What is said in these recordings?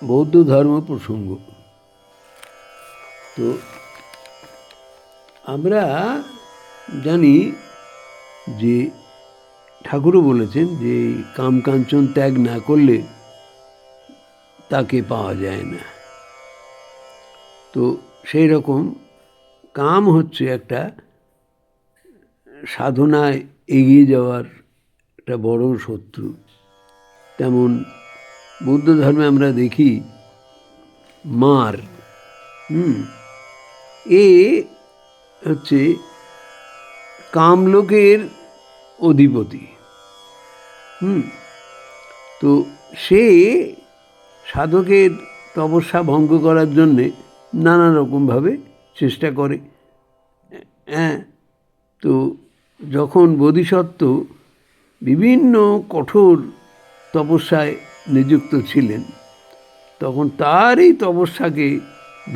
বৌদ্ধ ধর্ম প্রসঙ্গ। তো আমরা জানি যে ঠাকুরও বলেছেন যে কাম কাঞ্চন ত্যাগ না করলে তাকে পাওয়া যায় না। তো সেই রকম কাম হচ্ছে একটা সাধনায় এগিয়ে যাওয়ার একটা বড় শত্রু। তেমন বৌদ্ধ ধর্মে আমরা দেখি মার এ হচ্ছে কামলোকের অধিপতি। তো সে সাধকের তপস্যা ভঙ্গ করার জন্যে নানা রকমভাবে চেষ্টা করে। হ্যাঁ, তো যখন বোধিসত্ত্ব বিভিন্ন কঠোর তপস্যায় নিযুক্ত ছিলেন, তখন তার এই তপস্যাকে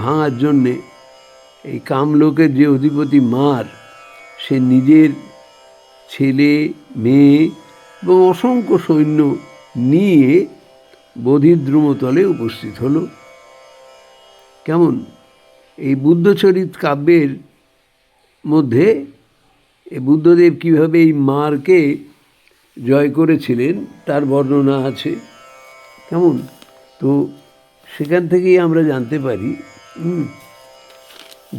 ভাঙার জন্যে এই কামলোকের যে অধিপতি মার, সে নিজের ছেলে মেয়ে এবং অসংখ্য সৈন্য নিয়ে বোধিদ্রুমতলে উপস্থিত হলো। কেমন এই বুদ্ধচরিত কাব্যের মধ্যে এই বুদ্ধদেব কীভাবে এই মারকে জয় করেছিলেন তার বর্ণনা আছে। কেমন তো সেখান থেকেই আমরা জানতে পারি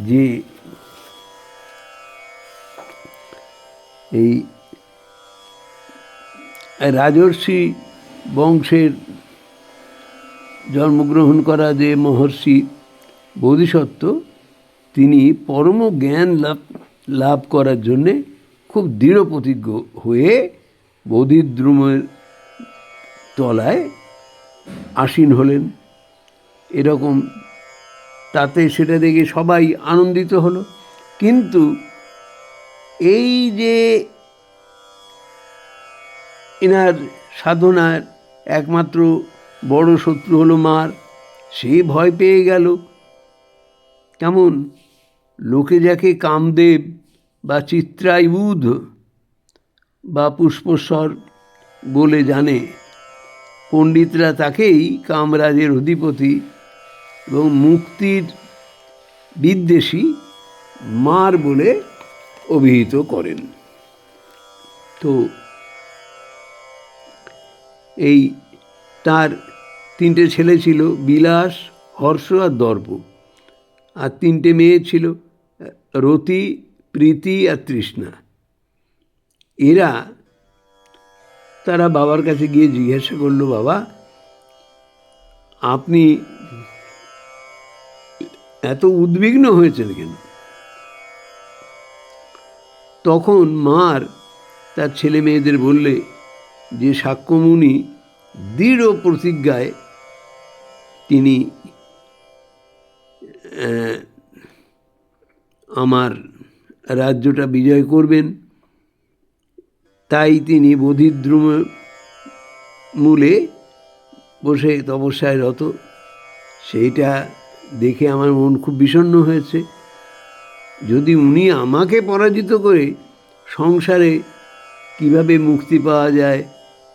যে এই রাজর্ষি বংশের জন্মগ্রহণ করা যে মহর্ষি বোধিসত্ত্ব, তিনি পরম জ্ঞান লাভ করার জন্যে খুব দৃঢ় প্রতিজ্ঞ হয়ে বোধিদ্রুমের তলায় আসীন হলেন। এরকম তাতে সেটা দেখে সবাই আনন্দিত হলো। কিন্তু এই যে এনার সাধনার একমাত্র বড় শত্রু হলো মার, সে ভয় পেয়ে গেল। কেমন লোকে যাকে কামদেব বা চিত্রায়ুধ বা পুষ্পস্বর বলে জানে, পণ্ডিতরা তাকেই কামরাজের অধিপতি এবং মুক্তির বিদ্বেষী মার বলে অভিহিত করেন। তো এই তার 3টে ছেলে ছিল, বিলাস, হর্ষ আর দর্প, আর 3টে মেয়ে ছিল, রতি, প্রীতি আর তৃষ্ণা। তারা বাবার কাছে গিয়ে জিজ্ঞাসা করলো, বাবা আপনি এত উদ্বিগ্ন হয়েছেন কেন? তখন মার তার ছেলে মেয়েদের বললে যে শাক্যমুনি দৃঢ় প্রতিজ্ঞায় তিনি আমার রাজ্যটা বিজয় করবেন, তাই তিনি বোধিদ্রুম মূলে বসে তপস্যায় রত। সেইটা দেখে আমার মন খুব বিষণ্ণ হয়েছে। যদি উনি আমাকে পরাজিত করে সংসারে কিভাবে মুক্তি পাওয়া যায়,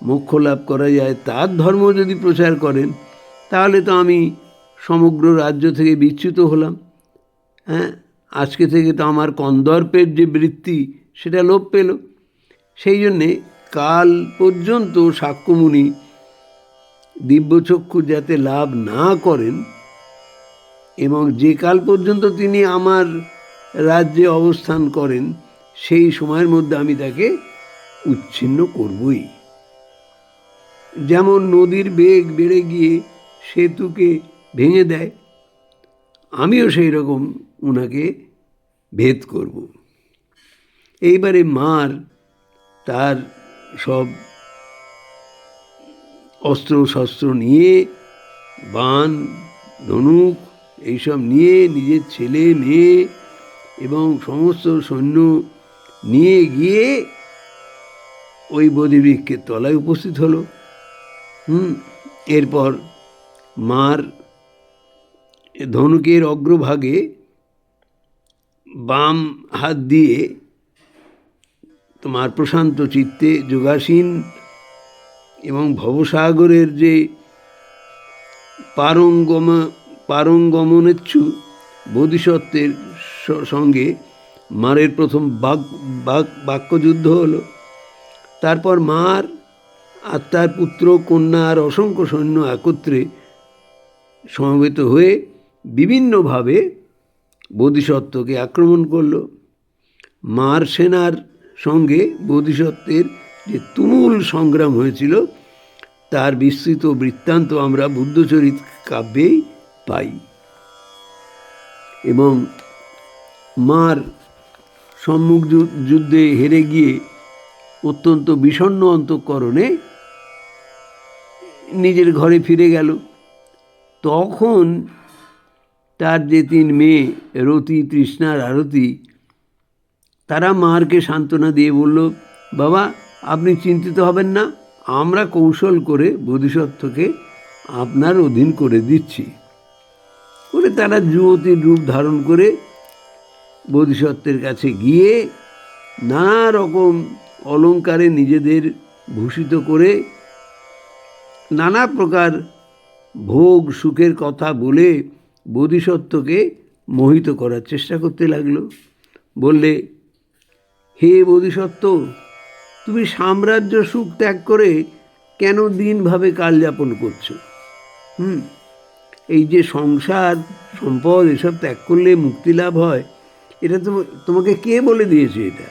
মোক্ষ লাভ করা যায়, তার ধর্ম যদি প্রচার করেন, তাহলে তো আমি সমগ্র রাজ্য থেকে বিচ্যুত হলাম। হ্যাঁ, আজকে থেকে তো আমার কন্দর্পের যে বৃত্তি সেটা লোপ পেল। সেই জন্যে কাল পর্যন্ত শাক্যমুনি দিব্যচক্ষু যাতে লাভ না করেন, এবং যে কাল পর্যন্ত তিনি আমার রাজ্যে অবস্থান করেন, সেই সময়ের মধ্যে আমি তাকে উচ্ছিন্ন করবই। যেমন নদীর বেগ বেড়ে গিয়ে সেতুকে ভেঙে দেয়, আমিও সেই রকম ওনাকে ভেদ করব। এইবারে মার তার সব অস্ত্র শস্ত্র নিয়ে, বাণ, ধনুক এইসব নিয়ে, নিজের ছেলে মেয়ে এবং সমস্ত সৈন্য নিয়ে গিয়ে ওই বোধিবৃক্ষের তলায় উপস্থিত হলো। এরপর মার ধনুকের অগ্রভাগে বাম হাত দিয়ে তোমার প্রশান্ত চিত্তে যোগাসীন এবং ভবসাগরের যে পারঙ্গম পারঙ্গমনেচ্ছু বোধিসত্ত্বের সঙ্গে মারের প্রথম বাক্যযুদ্ধ হলো। তারপর মার আর তার পুত্র, কন্যা আর অসংখ্য সৈন্য একত্রে সমবেত হয়ে বিভিন্নভাবে বোধিসত্ত্বকে আক্রমণ করল। মার সেনার সঙ্গে বোধিসত্ত্বের যে তুমুল সংগ্রাম হয়েছিল তার বিস্তৃত বৃত্তান্ত আমরা বুদ্ধচরিত কাব্যেই পাই। এবং মার সম্মুখ যুদ্ধে হেরে গিয়ে অত্যন্ত বিষণ্ণ অন্তঃকরণে নিজের ঘরে ফিরে গেল। তখন তার যে 3 মেয়ে রতি, তৃষ্ণা আর আরতি, তারা মারকে সান্ত্বনা দিয়ে বলল, বাবা আপনি চিন্তিত হবেন না, আমরা কৌশল করে বোধিসত্ত্বকে আপনার অধীন করে দিচ্ছি। বলে তারা যুবতীর রূপ ধারণ করে বোধিসত্ত্বের কাছে গিয়ে নানা রকম অলঙ্কারে নিজেদের ভূষিত করে নানা প্রকার ভোগ সুখের কথা বলে বোধিসত্ত্বকে মোহিত করার চেষ্টা করতে লাগলো। বললে, হে বোধিসত্ত্ব, তুমি সাম্রাজ্য সুখ ত্যাগ করে কেন দিনভাবে কাল যাপন করছো? এই যে সংসার সম্পদ এসব ত্যাগ করলে মুক্তি লাভ হয়, এটা তোমাকে কে বলে দিয়েছে? এটা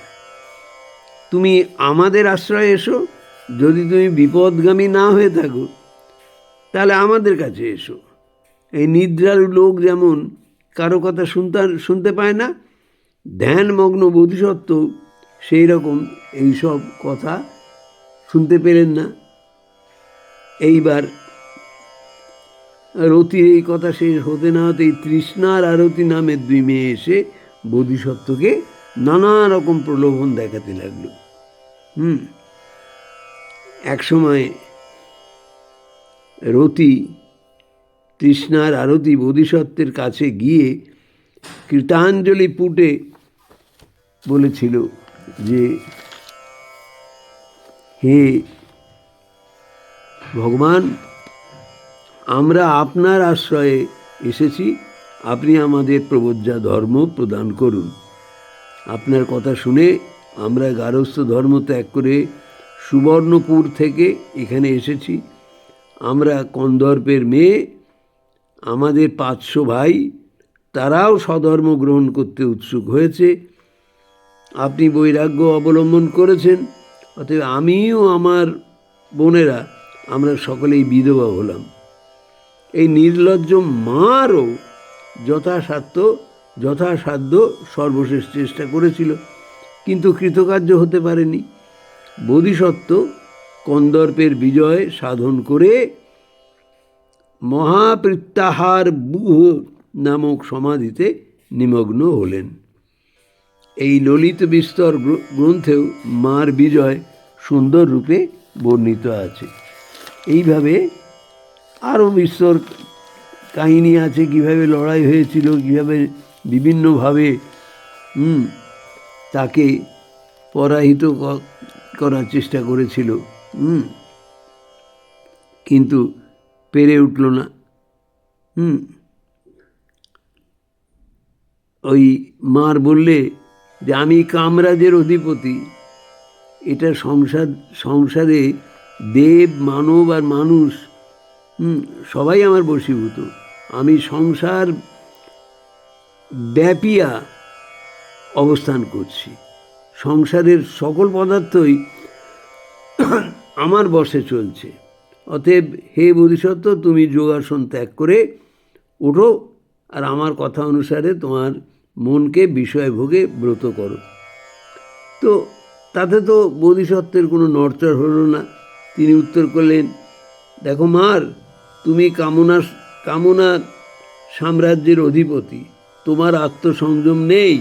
তুমি আমাদের আশ্রয়ে এসো। যদি তুমি বিপদগামী না হয়ে থাকো তাহলে আমাদের কাছে এসো। এই নিদ্রালু লোক যেমন কারো কথা শুনতে পায় না, ধ্যানমগ্ন বোধিসত্ত্ব সেই রকম এইসব কথা শুনতে পেলেন না। এইবার রতির এই কথা শেষ হতে না হতেই তৃষ্ণার আরতি নামের 2 মেয়ে এসে বোধিসত্ত্বকে নানা রকম প্রলোভন দেখাতে লাগলো। এক সময় রতি তৃষ্ণার আরতি বোধিসত্ত্বের কাছে গিয়ে কৃতাঞ্জলি পুটে বলেছিল যে, হে ভগবান, আমরা আপনার আশ্রয়ে এসেছি, আপনি আমাদের প্রবোজ্জা ধর্ম প্রদান করুন। আপনার কথা শুনে আমরা গারস্থ ধর্ম ত্যাগ করে সুবর্ণপুর থেকে এখানে এসেছি। আমরা কন্দর্পের মেয়ে, আমাদের 500 ভাই, তারাও স্বধর্ম গ্রহণ করতে উৎসুক হয়েছে। আপনি বৈরাগ্য অবলম্বন করেছেন, অতএব আমিও আমার বোনেরা আমরা সকলেই বিধবা হলাম। এই নির্লজ্জ মারও যথাসাধ্য সর্বশেষ চেষ্টা করেছিল, কিন্তু কৃতকার্য হতে পারেনি। বোধিসত্ত্ব কন্দর্পের বিজয় সাধন করে মহাপ্রত্যাহার বুহ নামক সমাধিতে নিমগ্ন হলেন। এই ললিত বিস্তর গ্রন্থেও মার বিজয় সুন্দর রূপে বর্ণিত আছে। এইভাবে আরও বিস্তর কাহিনী আছে, কীভাবে লড়াই হয়েছিল, কীভাবে বিভিন্নভাবে তাকে পরাহিত করার চেষ্টা করেছিল, কিন্তু পেরে উঠল না। ওই মার বললে যে, আমি কামরাজের অধিপতি, এটা সংসারে দেব, মানব আর মানুষ সবাই আমার বশীভূত। আমি সংসার ব্যাপিয়া অবস্থান করছি, সংসারের সকল পদার্থই আমার বশে চলছে। অতএব হে বোধিসত্ত্ব, তুমি যোগাসন ত্যাগ করে ওঠো আর আমার কথা অনুসারে তোমার মনকে বিষয়ভোগে ব্রত করো। তো তাতে তো বোধিসত্ত্বের কোনো নড়চড় হলো না। তিনি উত্তর করলেন, দেখো মার, তুমি কামনা সাম্রাজ্যের অধিপতি, তোমার আত্মসংযম নেই,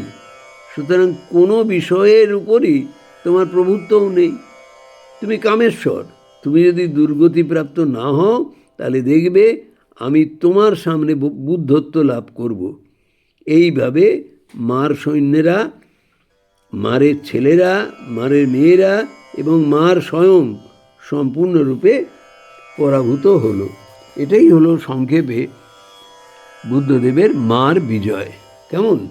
সুতরাং কোনো বিষয়ের উপরই তোমার প্রভুত্বও নেই। তুমি কামেশ্বর। তুমি যদি দুর্গতিপ্রাপ্ত না হও তাহলে দেখবে আমি তোমার সামনে বুদ্ধত্ব লাভ করব। এইভাবে মার সৈন্যেরা, মারের ছেলেরা, মারের মেয়েরা এবং মার স্বয়ং সম্পূর্ণরূপে পরাভূত হলো। এটাই হলো সংক্ষেপে বুদ্ধদেবের মার বিজয়। কেমন?